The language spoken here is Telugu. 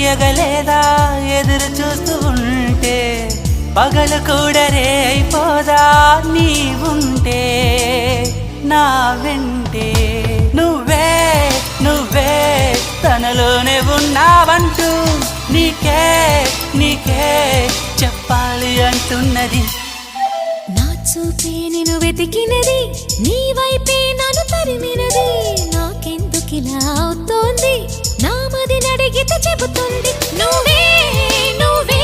తీయగలేదా ఎదురు చూస్తూ ఉంటే పగలు కూడా రే అయిపోదా నీవుంటే నా వెంటే నువ్వే నువ్వే తనలోనే ఉన్నావంటూ నీకే నీకే చెప్పాలి అంటున్నది నా చూపే నిన్ను వెతికినది నీ వైపే నన్ను తరిమినది నాకెందుకిలా అవుతోంది నా మది నడిగితే చెబుతుంది నువ్వే నువ్వే